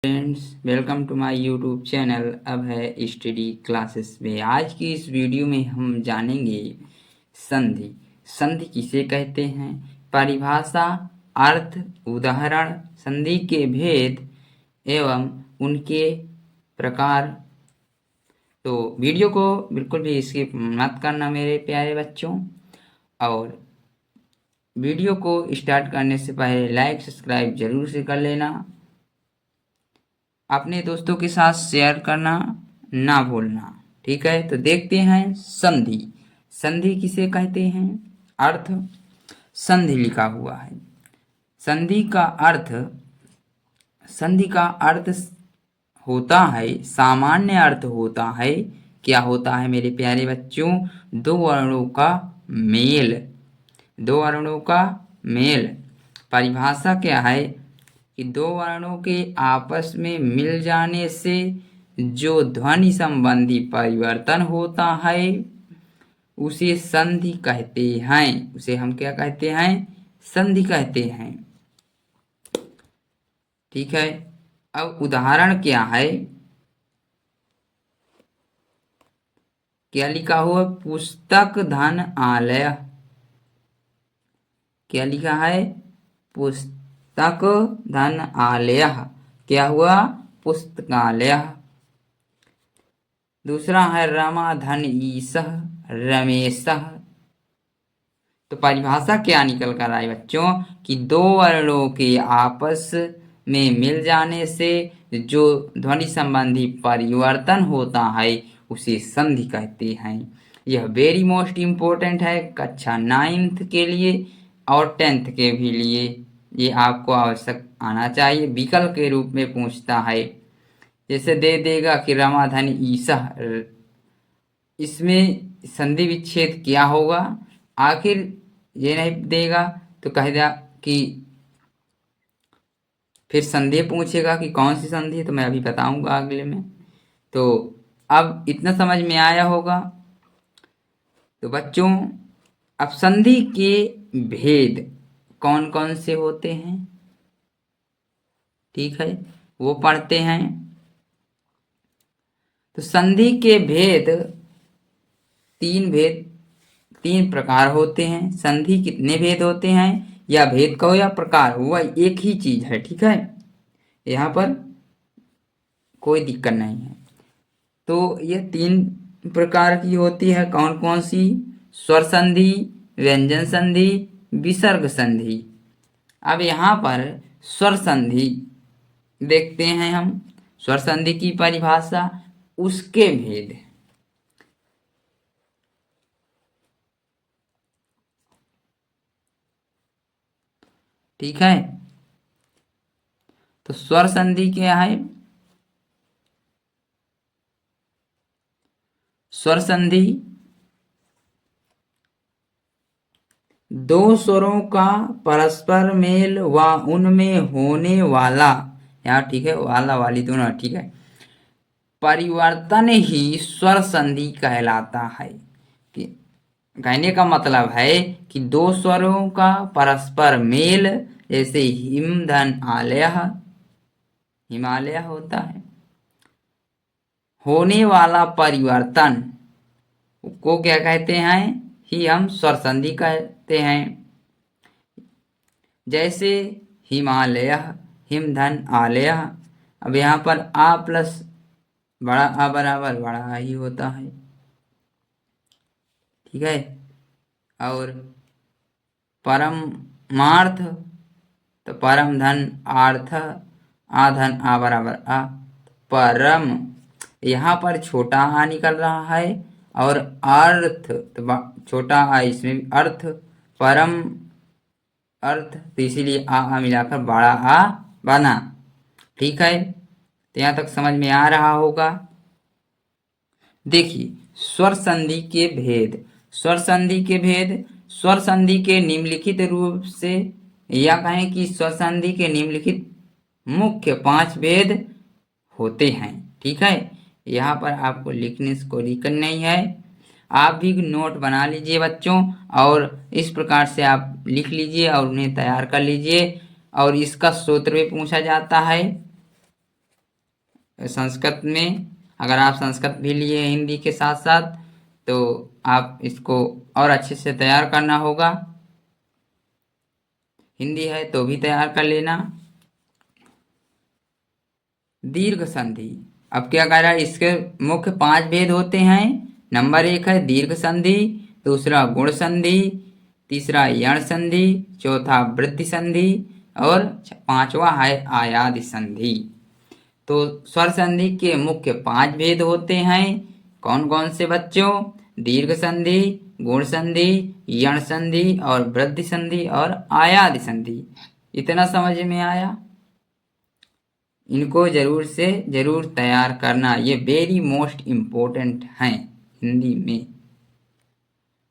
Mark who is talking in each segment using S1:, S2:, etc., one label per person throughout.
S1: Friends, welcome to my YouTube channel. अब है study classes में। आज की इस वीडियो में हम जानेंगे संधि। संधि किसे कहते हैं, परिभाषा, अर्थ, उदाहरण, संधि के भेद एवं उनके प्रकार। तो वीडियो को बिल्कुल भी स्किप मत करना मेरे प्यारे बच्चों, और वीडियो को स्टार्ट करने से पहले लाइक सब्सक्राइब जरूर से कर लेना। अपने दोस्तों के साथ शेयर करना ना भूलना, ठीक है। तो देखते हैं संधि। संधि किसे कहते हैं, अर्थ। संधि लिखा हुआ है। संधि का अर्थ, संधि का अर्थ होता है, सामान्य अर्थ होता है। क्या होता है मेरे प्यारे बच्चों, दो वर्णों का मेल। दो वर्णों का मेल। परिभाषा क्या है कि दो वर्णों के आपस में मिल जाने से जो ध्वनि संबंधी परिवर्तन होता है उसे संधि कहते हैं। उसे हम क्या कहते हैं, संधि कहते हैं, ठीक है। अब उदाहरण क्या है, क्या लिखा हुआ, पुस्तक धन आलय। क्या लिखा है, पुस्तक धन आलय। क्या हुआ, पुस्तकालय। दूसरा है रमा धन ईसह रमेशः। तो परिभाषा क्या निकल कर आई बच्चों कि दो वर्णों के आपस में मिल जाने से जो ध्वनि संबंधी परिवर्तन होता है उसे संधि कहते हैं। यह वेरी मोस्ट इम्पोर्टेंट है कक्षा 9th के लिए और 10th के भी लिए। ये आपको आवश्यक आना चाहिए, विकल्प के रूप में पूछता है। जैसे दे देगा कि रमाधन ईसा, इसमें संधि विच्छेद क्या होगा। आखिर ये नहीं देगा तो कहेगा कि फिर संधि पूछेगा कि कौन सी संधि है, तो मैं अभी बताऊंगा अगले में। तो अब इतना समझ में आया होगा। तो बच्चों, अब संधि के भेद कौन कौन से होते हैं, ठीक है, वो पढ़ते हैं। तो संधि के भेद, तीन प्रकार होते हैं। संधि कितने भेद होते हैं, या भेद कहो या प्रकार, वह एक ही चीज है, ठीक है। यहाँ पर कोई दिक्कत नहीं है। तो ये 3 प्रकार की होती है। कौन कौन सी, स्वर संधि, व्यंजन संधि, विसर्ग संधि। अब यहाँ पर स्वर संधि देखते हैं हम। स्वर संधि की परिभाषा, उसके भेद। ठीक है, तो स्वर संधि क्या है, स्वर संधि दो स्वरों का परस्पर मेल व उनमें होने वाला, यहाँ ठीक है, वाला वाली दोनों ठीक है, परिवर्तन ही स्वर संधि कहलाता है। कि कहने का मतलब है कि दो स्वरों का परस्पर मेल, जैसे हिम धन आलय, हिमालय होता है, होने वाला परिवर्तन को क्या कहते हैं, ही हम स्वर संधि कहते हैं। जैसे हिमालय, हिम धन आलय। अब यहाँ पर आ प्लस बड़ा आ बराबर बड़ा आ ही होता है, ठीक है। और परमार्थ, तो परम धन आर्थ, आ धन आ बराबर आ, परम। यहाँ पर छोटा आ निकल रहा है, और अर्थ तो छोटा आ, इसमें अर्थ, परम अर्थ, तो इसीलिए आ मिलाकर बड़ा आ बना, ठीक है। तो यहाँ तक समझ में आ रहा होगा। देखिए स्वर संधि के भेद। स्वर संधि के भेद, स्वर संधि के निम्नलिखित रूप से, या कहें कि स्वर संधि के निम्नलिखित मुख्य 5 भेद होते हैं, ठीक है। यहाँ पर आपको लिखने से कोई दिक्कत नहीं है, आप भी नोट बना लीजिए बच्चों, और इस प्रकार से आप लिख लीजिए और उन्हें तैयार कर लीजिए। और इसका सूत्र भी पूछा जाता है, संस्कृत में, अगर आप संस्कृत भी लिए हैं हिंदी के साथ साथ, तो आप इसको और अच्छे से तैयार करना होगा। हिंदी है तो भी तैयार कर लेना। दीर्घ संधि, अब क्या कह रहा है, इसके मुख्य 5 भेद होते हैं। नंबर 1 है दीर्घ संधि, दूसरा गुण संधि, तीसरा यण संधि, चौथा वृद्धि संधि और 5वां है आयाद संधि। तो स्वर संधि के मुख्य 5 भेद होते हैं। कौन कौन से बच्चों? दीर्घ संधि, गुण संधि, यण संधि और वृद्धि संधि और आयाद संधि। इतना समझ में आया? इनको जरूर से जरूर तैयार करना, ये वेरी मोस्ट इम्पोर्टेंट हैं हिंदी में।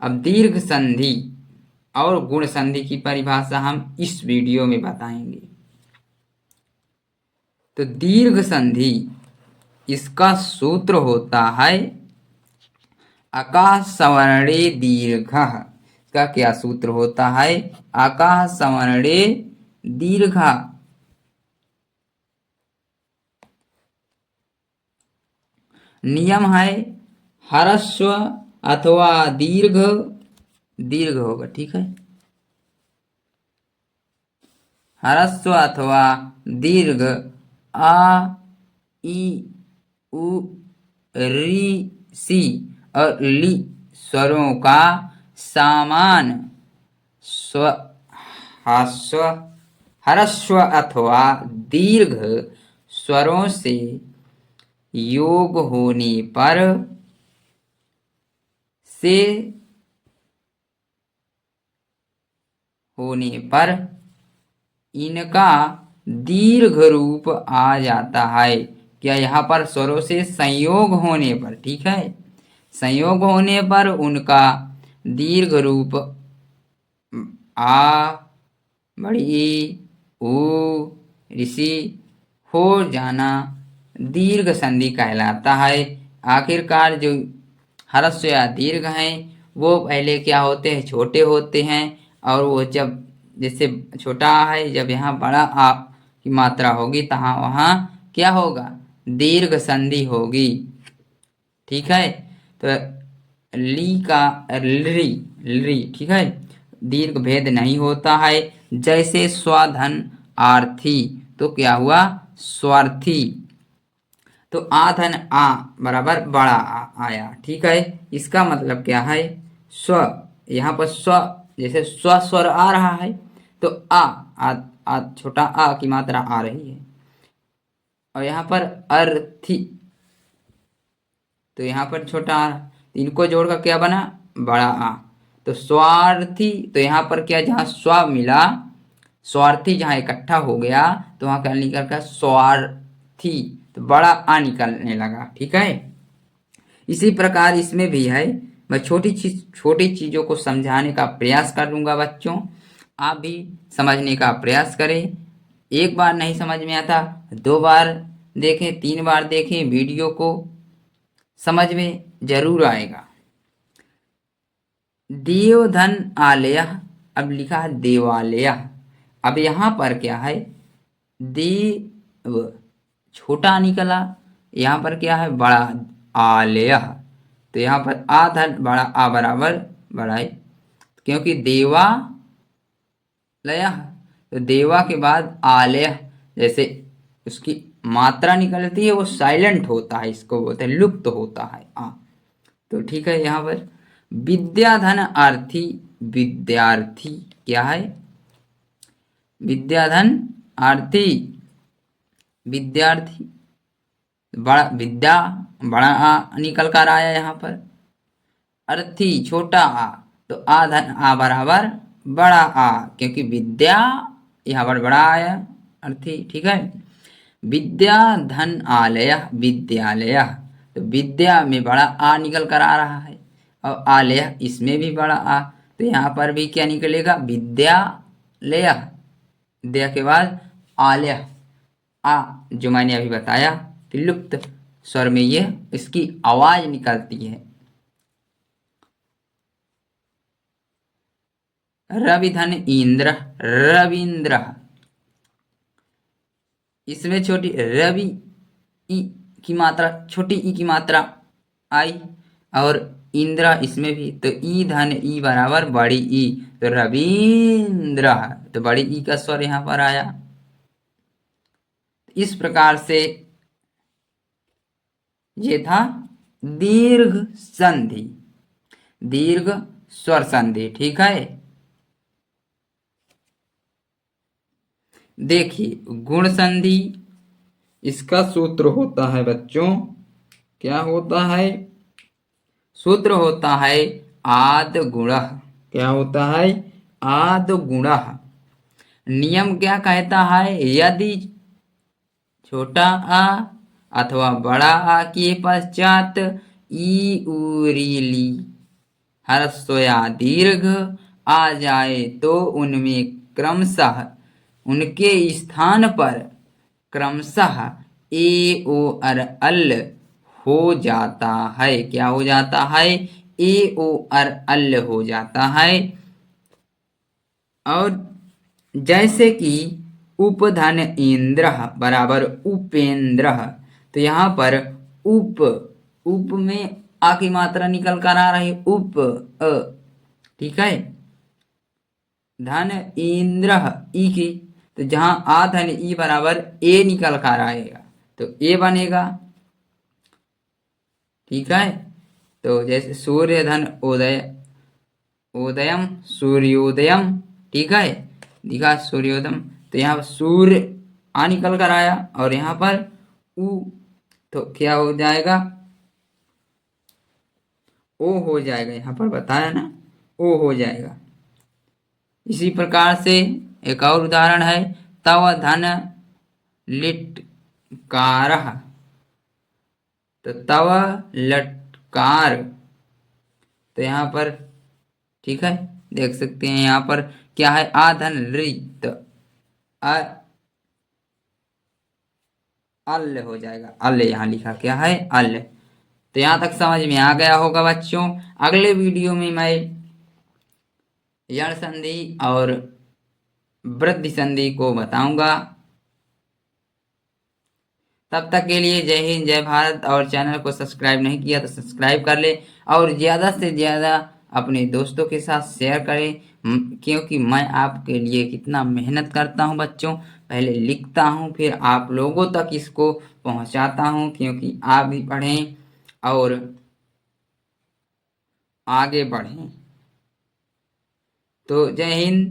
S1: अब दीर्घ संधि और गुण संधि की परिभाषा हम इस वीडियो में बताएंगे। तो दीर्घ संधि, इसका सूत्र होता है अकाः सवर्णे दीर्घः। इसका क्या सूत्र होता है? अकाः सवर्णे दीर्घः। नियम है ह्रस्व अथवा दीर्घ, दीर्घ होगा, ठीक है, ह्रस्व अथवा दीर्घ आ, ई, उ, री, सी और ली स्वरों का समान स्व ह्रस्व ह्रस्व अथवा दीर्घ स्वरों से योग होने पर इनका दीर्घ रूप आ जाता है। क्या यहाँ पर स्वरों से संयोग होने पर, ठीक है, संयोग होने पर उनका दीर्घ रूप आ, बड़ी ई, उ, ऋषि हो जाना दीर्घ संधि कहलाता है। आखिरकार जो ह्रस्व या दीर्घ हैं वो पहले क्या होते हैं, छोटे होते हैं, और वो जब जैसे छोटा है, जब यहाँ बड़ा आ की मात्रा होगी तो वहाँ क्या होगा, दीर्घ संधि होगी, ठीक है। तो ली का ली ली, ठीक है, दीर्घ भेद नहीं होता है। जैसे स्वाधन आर्थी, तो क्या हुआ, स्वार्थी। तो आधन आ बराबर बड़ा आ आया, ठीक है। इसका मतलब क्या है, स्व, यहाँ पर स्व, जैसे स्व स्वर आ रहा है तो आ छोटा आ की मात्रा आ रही है, और यहाँ पर अर्थी, तो यहाँ पर छोटा आ, इनको जोड़कर क्या बना, बड़ा आ। तो स्वार्थी, तो यहाँ पर क्या, जहाँ स्व मिला, स्वार्थी जहाँ इकट्ठा हो गया तो वहाँ क्या निकल कर स्वार्थी, तो बड़ा आ निकलने लगा, ठीक है। इसी प्रकार इसमें भी है। मैं छोटी चीजों को समझाने का प्रयास करूंगा बच्चों, आप भी समझने का प्रयास करें। एक बार नहीं समझ में आता, 2 बार देखें, 3 बार देखें वीडियो को, समझ में जरूर आएगा। देवधन आलय, अब लिखा है देवालय। अब यहाँ पर क्या है, देव छोटा निकला, यहाँ पर क्या है, बड़ा आलय, तो यहाँ पर आधन बड़ा आ बराबर बड़ा है, क्योंकि देवालय, तो देवा के बाद आलय, जैसे उसकी मात्रा निकलती है वो साइलेंट होता है, इसको बोलते हैं लुप्त होता है आ। तो ठीक है, यहाँ पर विद्याधन आर्थी, विद्यार्थी क्या है, विद्याधन आर्थी विद्यार्थी, बड़ा विद्या बड़ा आ निकल कर आया यहाँ पर, अर्थी छोटा आ, तो आधन आ बराबर बड़ा आ, क्योंकि विद्या यहाँ पर बड़ा आया अर्थी, ठीक है। विद्या धन आलय विद्यालय, तो विद्या में बड़ा आ निकल कर आ रहा है, और आलय इसमें भी बड़ा आ, तो यहाँ पर भी क्या निकलेगा, विद्यालय, विद्या के बाद आलय आ, जो मैंने अभी बताया कि लुप्त स्वर में ये इसकी आवाज निकलती है। रविधन इंद्र, रविंद्र, इसमें छोटी रवि ई की मात्रा, छोटी ई की मात्रा आई, और इंद्र इसमें भी, तो ई धन ई बराबर बड़ी ई, तो रविंद्र, तो बड़ी ई का स्वर यहाँ पर आया। इस प्रकार से ये था दीर्घ संधि, दीर्घ स्वर संधि। ठीक है, देखिए गुण संधि, इसका सूत्र होता है बच्चों, क्या होता है? सूत्र होता है आद गुणः। क्या होता है? आद गुणः। नियम क्या कहता है? यदि छोटा आ अथवा बड़ा आ के पश्चात ई उरीली ह्रस्व दीर्घ आ जाए तो उनमें क्रमशः, उनके स्थान पर क्रमशः ए ओ अर अल हो जाता है। क्या हो जाता है? ए ओ अर अल हो जाता है। और जैसे कि उपधन इंद्र बराबर उपेंद्र, तो यहाँ पर उप, उप में आ की मात्रा निकल कर आ रही, उप अ, ठीक है। धन इंद्र ई की, तो जहां आ धन ई बराबर ए निकल कर आएगा तो ए बनेगा। ठीक है, तो जैसे सूर्य धन उदय, उदयम सूर्योदयम, ठीक है, दिखा सूर्योदयम, तो यहाँ पर सूर्य आ निकल कर आया और यहाँ पर उ, तो क्या हो जाएगा? ओ हो जाएगा, यहाँ पर बताया ना, ओ हो जाएगा। इसी प्रकार से एक और उदाहरण है, तव धन लिटकार, तो तव लटकार, तो यहाँ पर ठीक है, देख सकते हैं यहाँ पर क्या है? आ धन रि, तो अल हो जाएगा, अल यहाँ लिखा क्या है? अल। तो यहाँ तक समझ में आ गया होगा बच्चों। अगले वीडियो में मैं यण संधि और वृद्धि संधि को बताऊंगा। तब तक के लिए जय हिंद, जय भारत। और चैनल को सब्सक्राइब नहीं किया तो सब्सक्राइब कर ले और ज़्यादा से ज़्यादा अपने दोस्तों के साथ शेयर करें, क्योंकि मैं आपके लिए कितना मेहनत करता हूं बच्चों। पहले लिखता हूं, फिर आप लोगों तक इसको पहुंचाता हूं, क्योंकि आप भी पढ़ें और आगे बढ़ें। तो जय हिंद।